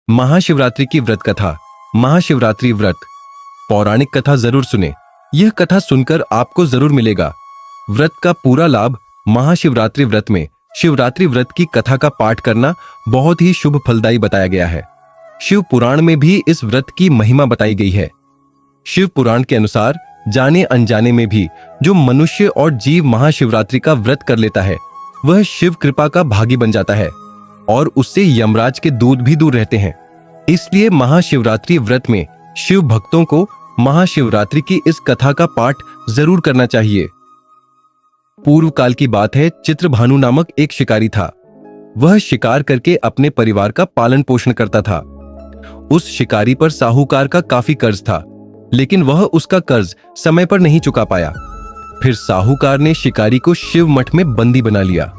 महाशिवरात्रि की व्रत कथा। महाशिवरात्रि व्रत पौराणिक कथा जरूर सुने। यह कथा सुनकर आपको जरूर मिलेगा व्रत का पूरा लाभ। महाशिवरात्रि व्रत में शिवरात्रि व्रत की कथा का पाठ करना बहुत ही शुभ फलदायी बताया गया है। शिव पुराण में भी इस व्रत की महिमा बताई गई है। शिव पुराण के अनुसार जाने अनजाने में भी जो मनुष्य और जीव महाशिवरात्रि का व्रत कर लेता है वह शिव कृपा का भागी बन जाता है और उससे यमराज के दूत भी दूर रहते हैं। इसलिए महाशिवरात्रि व्रत में शिव भक्तों को महाशिवरात्रि की इस कथा का पाठ जरूर करना चाहिए। पूर्व काल की बात है। चित्रभानु नामक एक शिकारी था। वह शिकार करके अपने परिवार का पालन पोषण करता था। उस शिकारी पर साहूकार का काफी कर्ज था, लेकिन वह उसका कर्ज समय पर नहीं चुका पाया। फिर साहूकार ने शिकारी को शिव मठ में बंदी बना लिया।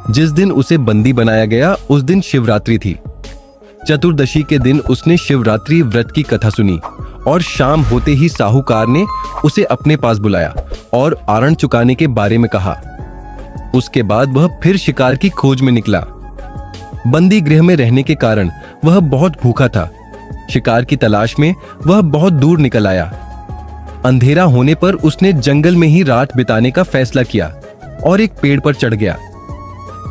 जिस दिन उसे बंदी बनाया गया उस दिन शिवरात्रि थी। चतुर्दशी के दिन उसने शिवरात्रि व्रत की कथा सुनी और शाम होते ही साहूकार ने उसे अपने पास बुलाया और आरण चुकाने के बारे में कहा। उसके बाद वह फिर शिकार की खोज में निकला। बंदी गृह में रहने के कारण वह बहुत भूखा था। शिकार की तलाश में वह बहुत दूर निकल आया। अंधेरा होने पर उसने जंगल में ही रात बिताने का फैसला किया और एक पेड़ पर चढ़ गया।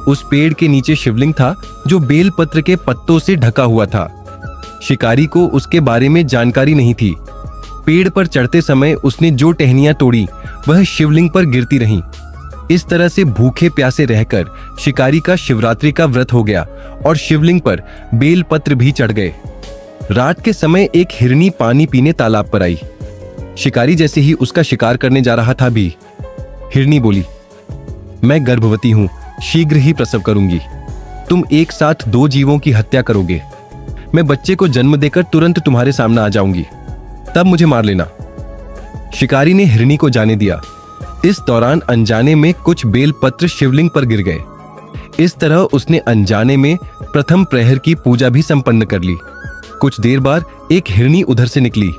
उस पेड़ के नीचे शिवलिंग था जो बेलपत्र के पत्तों से ढका हुआ था। शिकारी को उसके बारे में जानकारी नहीं थी। पेड़ पर चढ़ते समय उसने जो टहनियां तोड़ी वह शिवलिंग पर गिरती रहीं। इस तरह से भूखे प्यासे रहकर शिकारी का शिवरात्रि का व्रत हो गया और शिवलिंग पर बेलपत्र भी चढ़ गए। रात के समय एक हिरनी पानी पीने तालाब पर आई। शिकारी जैसे ही उसका शिकार करने जा रहा था भी हिरनी बोली, मैं गर्भवती हूं, शीघ्र ही प्रसव करूंगी। तुम एक साथ दो जीवों की हत्या करोगे। मैं बच्चे को जन्म देकर तुरंत तुम्हारे सामने आ जाऊंगी, तब मुझे मार लेना। शिकारी ने हिरनी को जाने दिया। इस दौरान अनजाने में कुछ बेलपत्र शिवलिंग पर गिर गए। इस तरह उसने अनजाने में प्रथम प्रहर की पूजा भी संपन्न कर ली। कुछ देर बाद एक हिरनी उधर से निकली।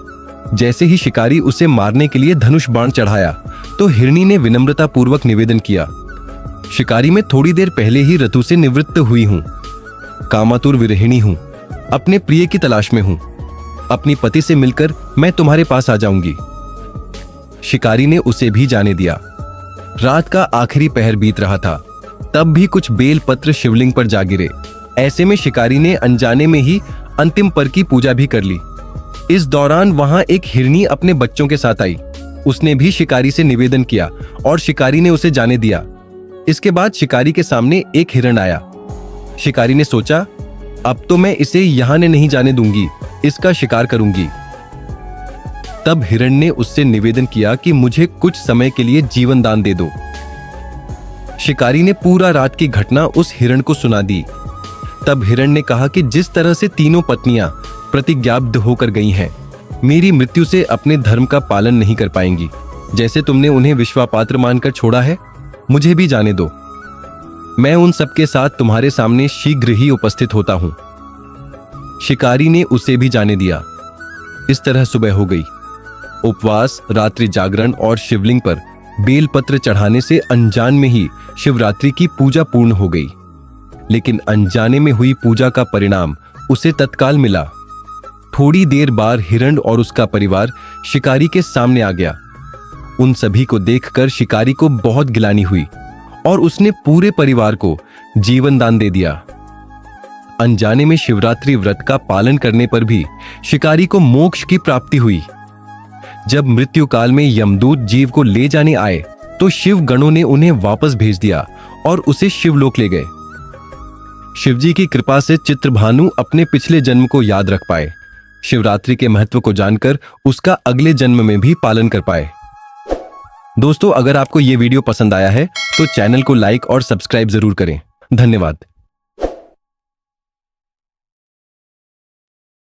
जैसे ही शिकारी उसे मारने के लिए धनुष बाण चढ़ाया तो हिरनी ने विनम्रता पूर्वक निवेदन किया, शिकारी मैं थोड़ी देर पहले ही ऋतु से निवृत्त हुई हूं, कामातुर विरहिणी हूं, अपने प्रिय की तलाश में हूं। अपनी पति से मिलकर मैं तुम्हारे पास आ जाऊंगी। शिकारी ने उसे भी जाने दिया। रात का आखिरी पहर बीत रहा था, तब भी कुछ बेल पत्र शिवलिंग पर जा गिरे। ऐसे में शिकारी ने अनजाने में ही अंतिम पर की पूजा भी कर ली। इस दौरान वहां एक हिरनी अपने बच्चों के साथ आई। उसने भी शिकारी से निवेदन किया और शिकारी ने उसे जाने दिया। इसके बाद शिकारी के सामने एक हिरण आया। शिकारी ने सोचा, अब तो मैं इसे यहां नहीं जाने दूंगी, इसका शिकार करूंगी। तब हिरण ने उससे निवेदन किया कि मुझे कुछ समय के लिए जीवन दान दे दो। शिकारी ने पूरा रात की घटना उस हिरण को सुना दी। तब हिरण ने कहा कि जिस तरह से तीनों पत्नियां प्रतिज्ञाबद्ध होकर गई हैं, मेरी मृत्यु से अपने धर्म का पालन नहीं कर पाएंगी। जैसे तुमने उन्हें विश्वापात्र मानकर छोड़ा है, मुझे भी जाने दो। मैं उन सबके साथ तुम्हारे सामने शीघ्र ही उपस्थित होता हूं। शिकारी ने उसे भी जाने दिया। इस तरह सुबह हो गई। उपवास, रात्रि जागरण और शिवलिंग पर बेलपत्र चढ़ाने से अनजान में ही शिवरात्रि की पूजा पूर्ण हो गई। लेकिन अनजाने में हुई पूजा का परिणाम उसे तत्काल मिला। थोड़ी देर बाद हिरण और उसका परिवार शिकारी के सामने आ गया। उन सभी को देखकर शिकारी को बहुत गिलानी हुई और उसने पूरे परिवार को जीवन दान दे दिया। अनजाने में शिवरात्रि व्रत का पालन करने पर भी शिकारी को मोक्ष की प्राप्ति हुई। जब मृत्यु काल में यमदूत जीव को ले जाने आए तो शिव गणों ने उन्हें वापस भेज दिया और उसे शिवलोक ले गए। शिवजी की कृपा से चित्रभानु अपने पिछले जन्म को याद रख पाए, शिवरात्रि के महत्व को जानकर उसका अगले जन्म में भी पालन कर पाए। दोस्तों, अगर आपको ये वीडियो पसंद आया है तो चैनल को लाइक और सब्सक्राइब जरूर करें। धन्यवाद।